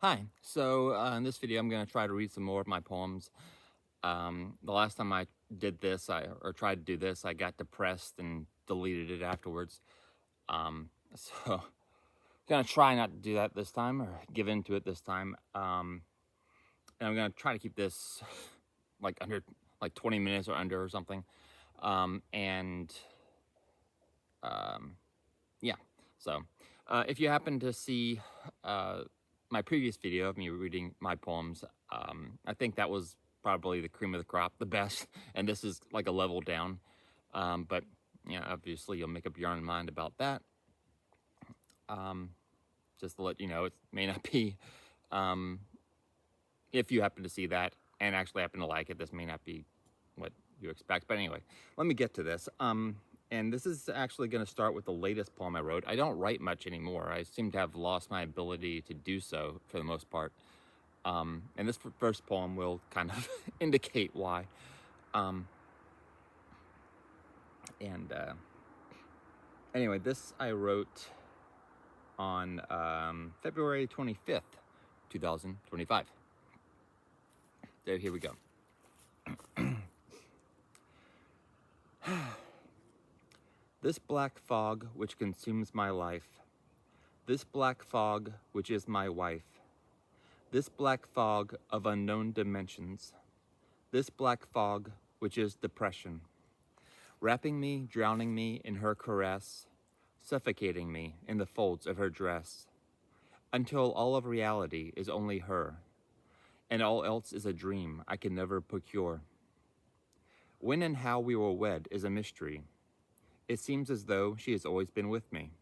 Hi. In this video, I'm going to try to read some more of my poems. The last time I did this, or tried to do this, I got depressed and deleted it afterwards. So gonna try not to do that this time, or give into it this time. And I'm gonna try to keep this like under like 20 minutes or under or something. And yeah. So if you happen to see my previous video of me reading my poems, I think that was probably the cream of the crop, the best, and this is like a level down. But yeah, obviously you'll make up your own mind about that. Just to let you know, it may not be, if you happen to see that and actually happen to like it, this may not be what you expect. But anyway, let me get to this. And this is actually going to start with the latest poem I wrote. I don't write much anymore. I seem to have lost my ability to do so for the most part. And this first poem will kind of indicate why. Anyway, this I wrote on February 25th, 2025. So here we go. This black fog which consumes my life, this black fog which is my wife, this black fog of unknown dimensions, this black fog which is depression, wrapping me, drowning me in her caress, suffocating me in the folds of her dress, until all of reality is only her, and all else is a dream I can never procure. When and how we were wed is a mystery. It seems as though she has always been with me.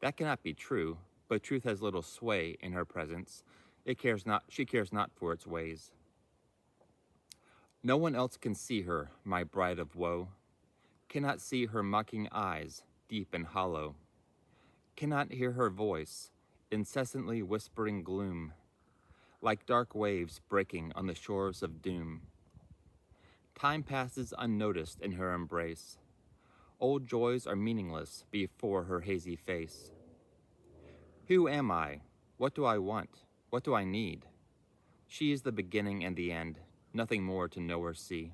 That cannot be true, but truth has little sway in her presence. She cares not for its ways. No one else can see her, my bride of woe, cannot see her mocking eyes, deep and hollow, cannot hear her voice, incessantly whispering gloom, like dark waves breaking on the shores of doom. Time passes unnoticed in her embrace. Old joys are meaningless before her hazy face. Who am I? What do I want? What do I need? She is the beginning and the end, nothing more to know or see.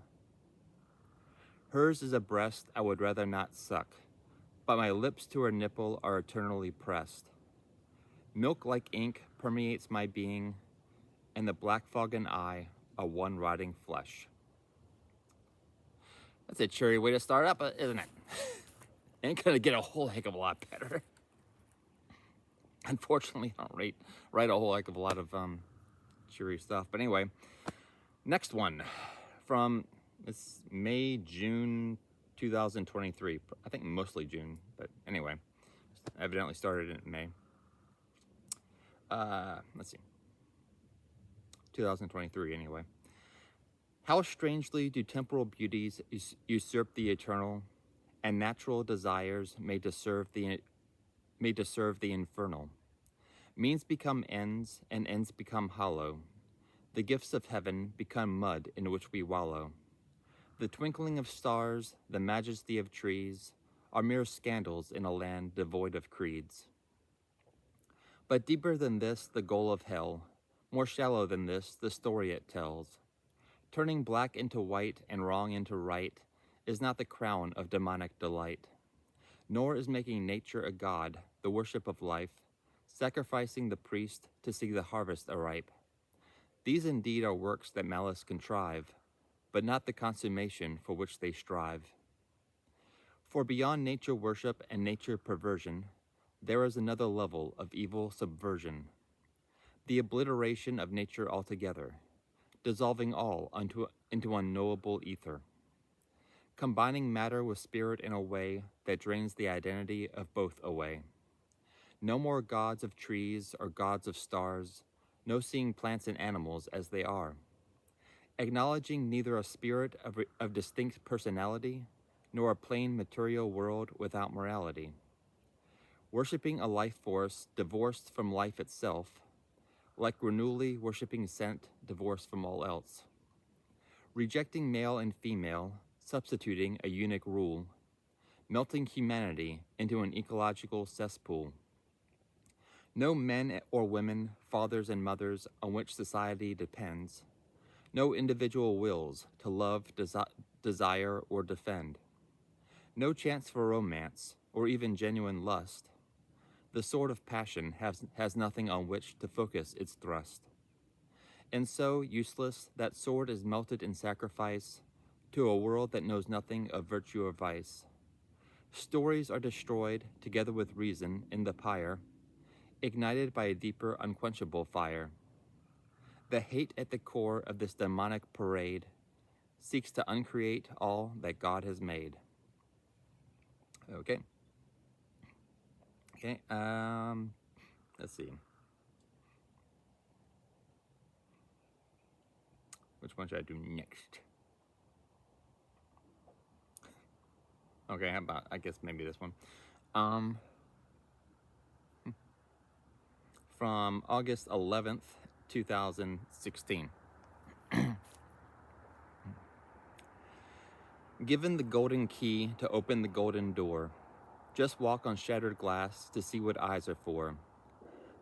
Hers is a breast I would rather not suck, but my lips to her nipple are eternally pressed. Milk like ink permeates my being, and the black fog and I are one rotting flesh. That's a cheery way to start up, isn't it? Ain't gonna get a whole heck of a lot better. Unfortunately, I don't write a whole heck of a lot of cheery stuff. But anyway, next one from it's May, June 2023. I think mostly June, but anyway, evidently started in May. Let's see, 2023 anyway. How strangely do temporal beauties usurp the eternal, and natural desires may deserve the infernal. Means become ends, and ends become hollow. The gifts of heaven become mud in which we wallow. The twinkling of stars, the majesty of trees, are mere scandals in a land devoid of creeds. But deeper than this, the goal of hell, more shallow than this, the story it tells. Turning black into white and wrong into right is not the crown of demonic delight. Nor is making nature a god, the worship of life, sacrificing the priest to see the harvest aripe. These indeed are works that malice contrive, but not the consummation for which they strive. For beyond nature worship and nature perversion, there is another level of evil subversion, the obliteration of nature altogether, dissolving all into unknowable ether, combining matter with spirit in a way that drains the identity of both away. No more gods of trees or gods of stars, no seeing plants and animals as they are, acknowledging neither a spirit of distinct personality, nor a plain material world without morality. Worshipping a life force divorced from life itself, like Granuli worshipping scent divorced from all else. Rejecting male and female, substituting a eunuch rule, melting humanity into an ecological cesspool. No men or women, fathers and mothers on which society depends. No individual wills to love, desire, or defend. No chance for romance, or even genuine lust. The sword of passion has nothing on which to focus its thrust. And so, useless, that sword is melted in sacrifice to a world that knows nothing of virtue or vice. Stories are destroyed, together with reason, in the pyre, ignited by a deeper, unquenchable fire. The hate at the core of this demonic parade seeks to uncreate all that God has made. Okay. Okay, let's see. Which one should I do next? Okay, how about, I guess maybe this one. From August 11th, 2016. Given the golden key to open the golden door, just walk on shattered glass to see what eyes are for.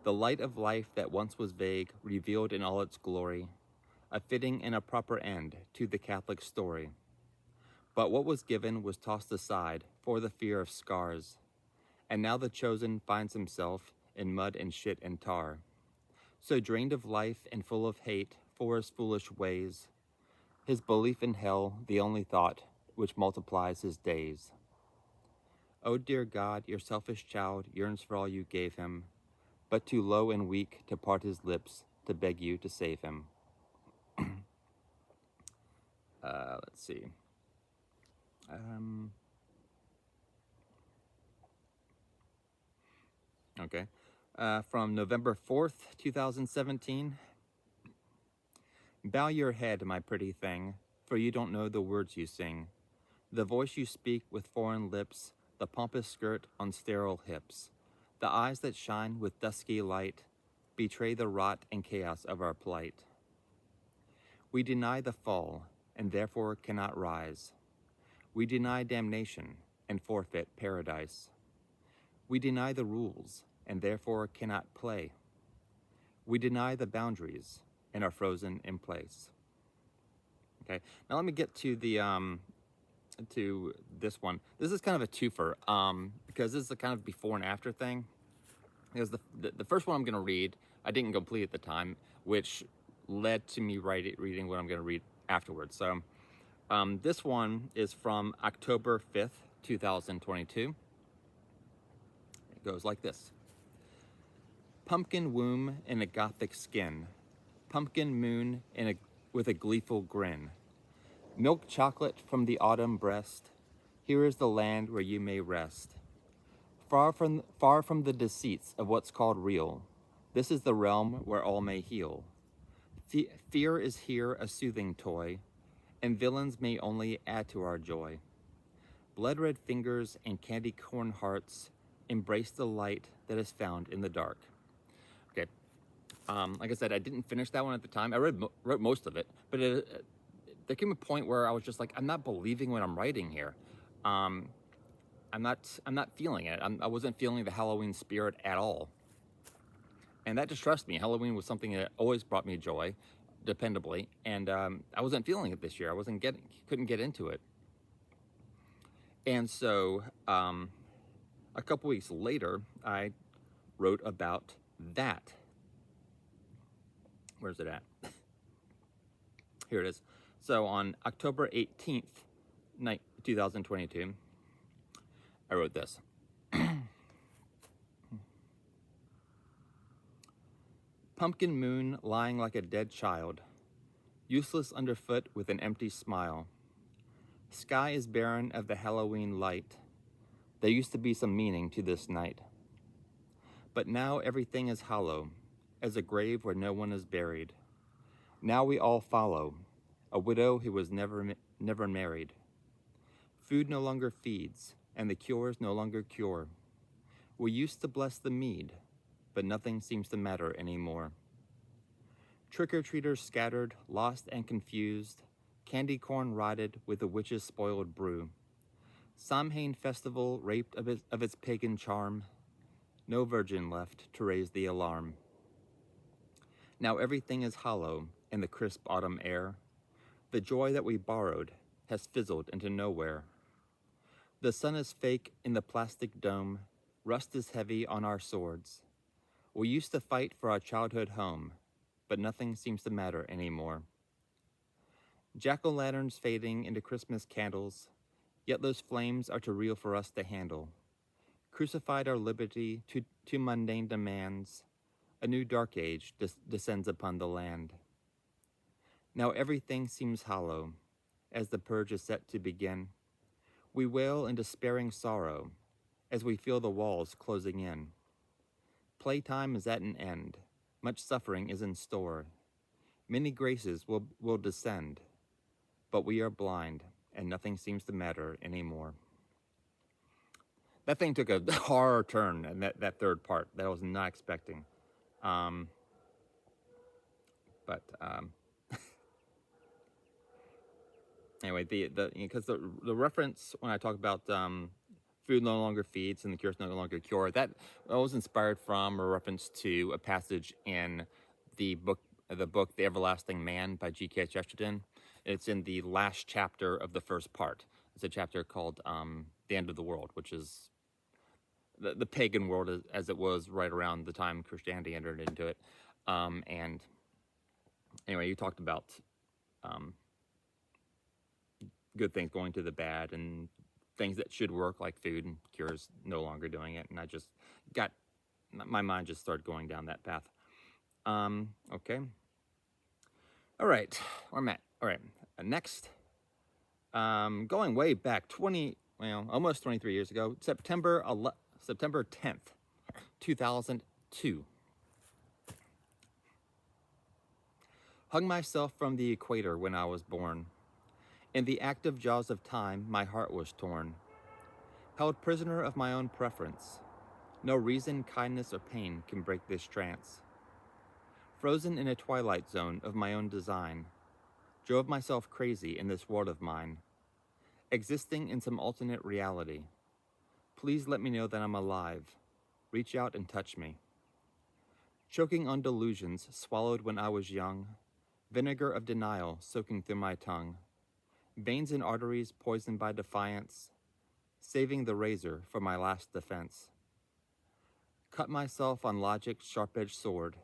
The light of life that once was vague, revealed in all its glory, a fitting and a proper end to the Catholic story. But what was given was tossed aside for the fear of scars, and now the chosen finds himself in mud and shit and tar. So drained of life and full of hate for his foolish ways, his belief in hell the only thought which multiplies his days. O dear God, your selfish child yearns for all you gave him, but too low and weak to part his lips to beg you to save him. Let's see. Okay. From November 4th, 2017. Bow your head, my pretty thing, for you don't know the words you sing. The voice you speak with foreign lips, the pompous skirt on sterile hips, the eyes that shine with dusky light, betray the rot and chaos of our plight. We deny the fall, and therefore cannot rise. We deny damnation, and forfeit paradise. We deny the rules, and therefore cannot play. We deny the boundaries, and are frozen in place. Okay, now let me get to the to this one. This is kind of a twofer, because this is a kind of before and after thing. Because the first one I'm going to read, I didn't complete at the time, which led to me reading what I'm going to read afterwards. So this one is from October 5th, 2022. It goes like this. Pumpkin womb in a gothic skin, pumpkin moon with a gleeful grin. Milk chocolate from the autumn breast, here is the land where you may rest. Far from the deceits of what's called real, this is the realm where all may heal. Fear is here a soothing toy, and villains may only add to our joy. Blood-red fingers and candy corn hearts embrace the light that is found in the dark. Okay, like I said, I didn't finish that one at the time. I wrote most of it, but there came a point where I was just like, I'm not believing what I'm writing here. I'm not feeling it. I wasn't feeling the Halloween spirit at all. And that distressed me. Halloween was something that always brought me joy, dependably, and I wasn't feeling it this year. I couldn't get into it. And so a couple weeks later, I wrote about that. Where's it at? Here it is. So on October 18th, 2022, I wrote this. Pumpkin moon lying like a dead child, useless underfoot with an empty smile. Sky is barren of the Halloween light. There used to be some meaning to this night. But now everything is hollow, as a grave where no one is buried. Now we all follow, a widow who was never married. Food no longer feeds, and the cures no longer cure. We used to bless the mead, but nothing seems to matter anymore. Trick-or-treaters scattered, lost and confused, candy corn rotted with the witch's spoiled brew. Samhain festival raped of its pagan charm. no virgin left to raise the alarm. Now everything is hollow in the crisp autumn air. The joy that we borrowed has fizzled into nowhere. The sun is fake in the plastic dome, rust is heavy on our swords. We used to fight for our childhood home, but nothing seems to matter anymore. Jack-o'-lanterns fading into Christmas candles, yet those flames are too real for us to handle. Crucified our liberty to mundane demands, a new dark age descends upon the land. Now everything seems hollow, as the purge is set to begin. We wail in despairing sorrow, as we feel the walls closing in. Playtime is at an end, much suffering is in store. Many graces will descend, but we are blind, and nothing seems to matter anymore. That thing took a horror turn in that third part that I was not expecting. Anyway, because the reference when I talk about food no longer feeds and the cure is no longer cure, that was inspired from a reference to a passage in the book The Everlasting Man by G.K. Chesterton. It's in the last chapter of the first part. It's a chapter called The End of the World, which is the pagan world as it was right around the time Christianity entered into it. And anyway, you talked about good things going to the bad and things that should work like food, and Cure's no longer doing it. And I just my mind just started going down that path. Okay. All right, where I'm at. All right, next. Going way back, almost 23 years ago, September 10th, 2002. Hung myself from the equator when I was born. In the active jaws of time, my heart was torn. Held prisoner of my own preference. No reason, kindness, or pain can break this trance. Frozen in a twilight zone of my own design. Drove myself crazy in this world of mine. Existing in some alternate reality. Please let me know that I'm alive. Reach out and touch me. Choking on delusions swallowed when I was young. Vinegar of denial soaking through my tongue. Veins and arteries poisoned by defiance. Saving the razor for my last defense. Cut myself on logic's sharp-edged sword.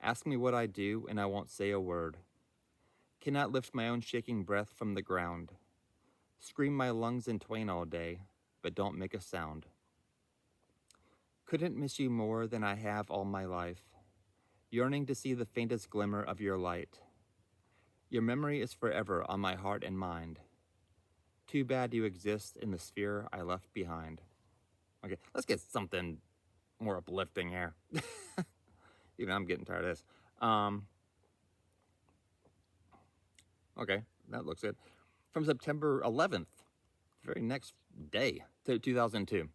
Ask me what I do and I won't say a word. Cannot lift my own shaking breath from the ground. Scream my lungs in twain all day, but don't make a sound. Couldn't miss you more than I have all my life. Yearning to see the faintest glimmer of your light. Your memory is forever on my heart and mind. Too bad you exist in the sphere I left behind. Okay, let's get something more uplifting here. Even I'm getting tired of this. Okay, that looks good. From September 11th, the very next day, to 2002.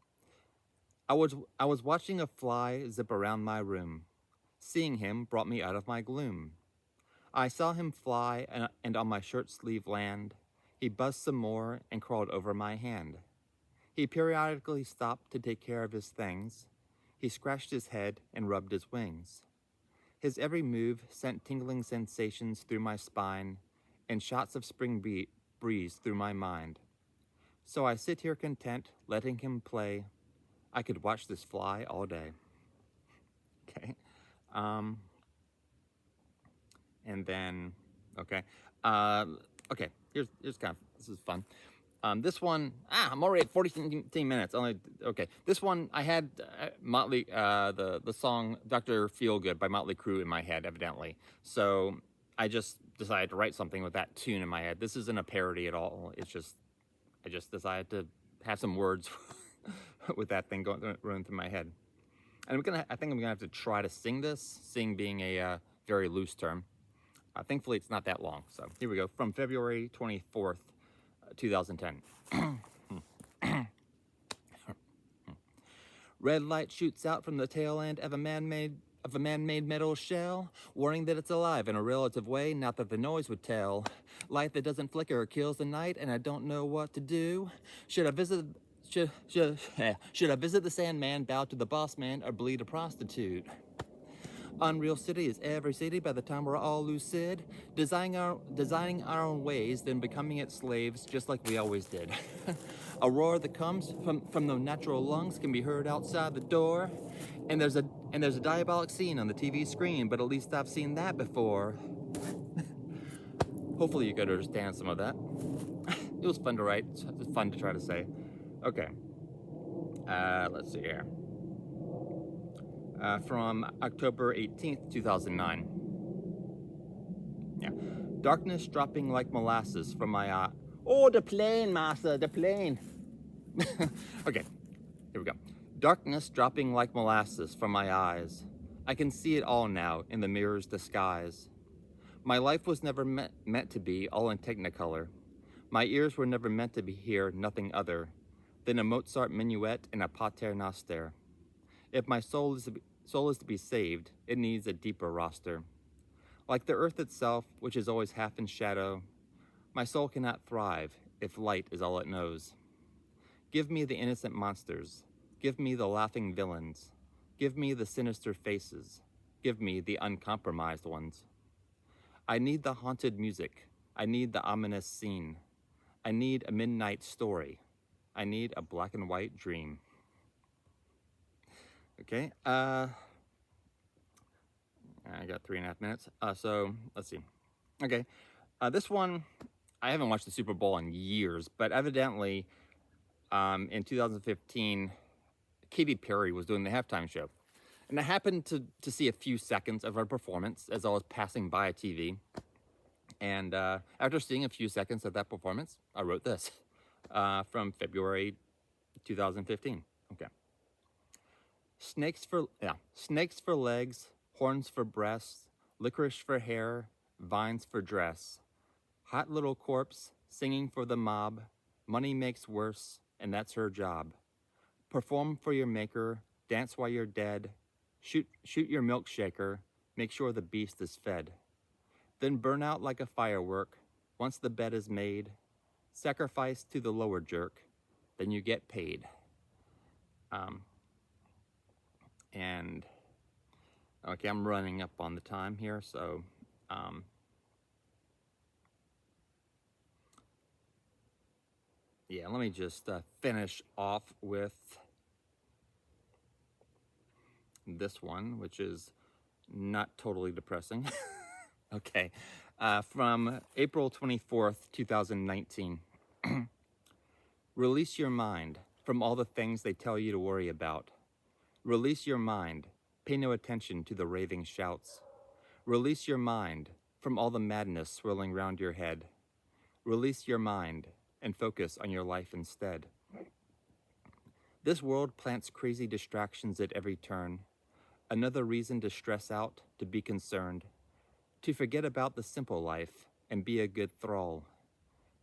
I was watching a fly zip around my room. Seeing him brought me out of my gloom. I saw him fly and on my shirt sleeve land. He buzzed some more and crawled over my hand. He periodically stopped to take care of his things. He scratched his head and rubbed his wings. His every move sent tingling sensations through my spine and shots of spring breeze through my mind. So I sit here content, letting him play. I could watch this fly all day. Okay. And then, okay. Okay, here's kind of, this is fun. This one, I'm already at 14 minutes. Okay. This one, I had Motley, the song Dr. Feelgood by Motley Crue in my head, evidently. So I just decided to write something with that tune in my head. This isn't a parody at all. It's just, I just decided to have some words with that thing running through my head. And I think I'm gonna have to try to sing this, sing being a very loose term. Thankfully, it's not that long. So here we go, from February 24th, 2010. Red light shoots out from the tail end of a man-made metal shell, warning that it's alive in a relative way, not that the noise would tell. Light that doesn't flicker kills the night, and I don't know what to do. Should I visit Should I visit the Sandman, bow to the boss man, or bleed a prostitute? Unreal City is every city by the time we're all lucid, designing our own ways, then becoming its slaves, just like we always did. A roar that comes from the natural lungs can be heard outside the door, and there's a diabolic scene on the TV screen, but at least I've seen that before. Hopefully you could understand some of that. It was fun to write. It's fun to try to say. Okay. Let's see here. From October 18th, 2009. Yeah. Darkness dropping like molasses from my eye. Oh, the plane, master, the plane. Okay, here we go. Darkness dropping like molasses from my eyes. I can see it all now in the mirror's disguise. My life was never meant to be all in Technicolor. My ears were never meant to hear nothing other than a Mozart minuet and a Pater Noster. If my soul is to be saved, it needs a deeper roster. Like the earth itself, which is always half in shadow, my soul cannot thrive if light is all it knows. Give me the innocent monsters. Give me the laughing villains. Give me the sinister faces. Give me the uncompromised ones. I need the haunted music. I need the ominous scene. I need a midnight story. I need a black and white dream. Okay, I got 3.5 minutes. So let's see. Okay, this one, I haven't watched the Super Bowl in years, but evidently in 2015, Katy Perry was doing the halftime show. And I happened to see a few seconds of her performance as I was passing by a TV. And after seeing a few seconds of that performance, I wrote this from February 2015. Okay. Snakes for legs, horns for breasts, licorice for hair, vines for dress. Hot little corpse, singing for the mob, money makes worse, and that's her job. Perform for your maker, dance while you're dead, shoot your milkshaker, make sure the beast is fed. Then burn out like a firework, once the bed is made, sacrifice to the lower jerk, then you get paid. And okay, I'm running up on the time here, so yeah, let me just finish off with this one, which is not totally depressing. Okay, from April 24th, 2019. Release your mind from all the things they tell you to worry about. Release your mind. Pay no attention to the raving shouts. Release your mind from all the madness swirling round your head. Release your mind and focus on your life instead. This world plants crazy distractions at every turn. Another reason to stress out, to be concerned, to forget about the simple life and be a good thrall,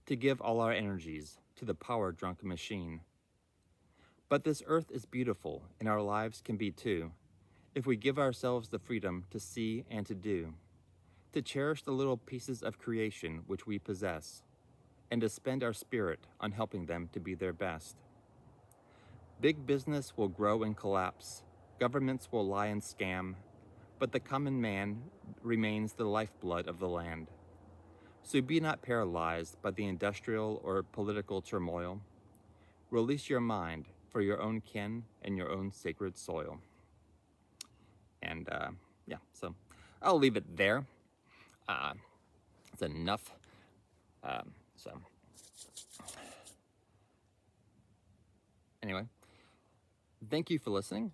to give all our energies to the power-drunk machine. But this earth is beautiful, and our lives can be too, if we give ourselves the freedom to see and to do, to cherish the little pieces of creation which we possess, and to spend our spirit on helping them to be their best. Big business will grow and collapse, governments will lie and scam, but the common man remains the lifeblood of the land. So be not paralyzed by the industrial or political turmoil. Release your mind for your own kin and your own sacred soil. And yeah, so I'll leave it there. It's enough. So anyway, thank you for listening.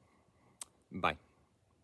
Bye.